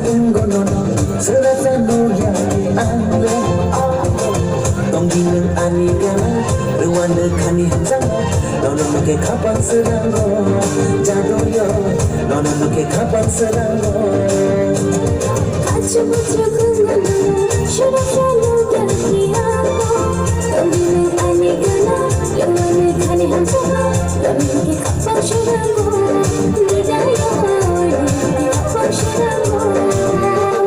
은거노노 쓰라자 노야게 안돼 동기는 아니잖아 루안득하니 항상 너는 그렇게 가방스러운 거 자도요 너는 그렇게 가방스러운 거 같이 붙여군 거노노 쓰라자 노야게 안돼 동기는 아니잖아 루안득하니 항상 너는 그렇게 가방스러운 거 네가요 너는 그렇게 가방스러운 거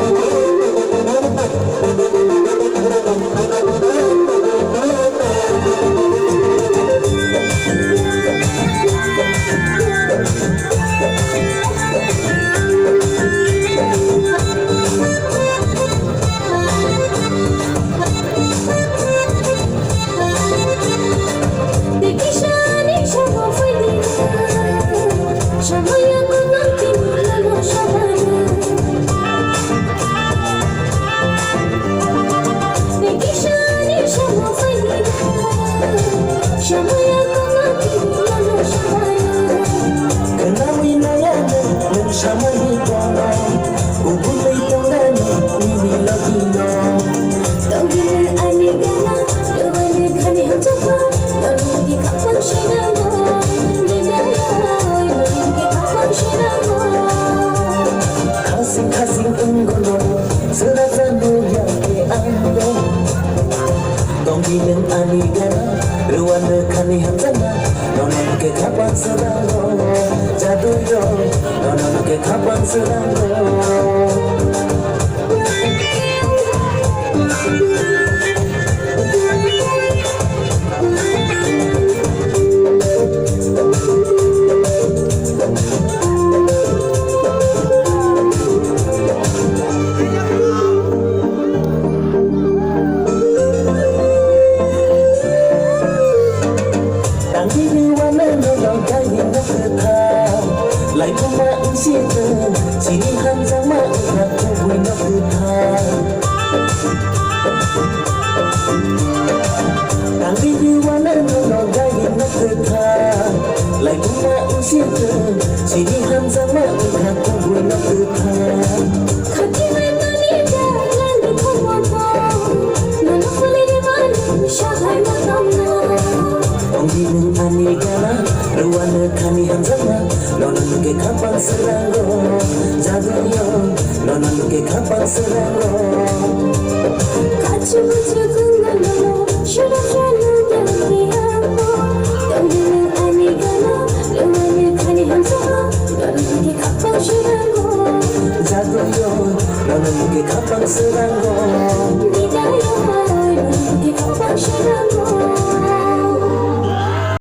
동기는 아니잖아 루안득하니 항상아 너는 그렇게 가방스러운 거 자도요 너는 그렇게 가방스러운 거 lại có mạng chia từ chỉ한 장만 갖고 보이는 듯한 당기기와는 너가 있는 듯한 lại có mạng chia từ chỉ 한 장만 갖고 보이는 듯한 같이 말만이 잘난 듯한 너는 풀리기만 샤할 것 없나 동기는 아니잖아 루안득하니 항상아 너는 그렇게 가방스러운 거 자도요 너는 그렇게 가방스러운 거 같이 붙여군 거노노 쓰라자 노야게 안돼 동기는 아니잖아 루안득하니 항상 너는 그렇게 가방스러운 거 자도요 너는 그렇게 가방스러운 거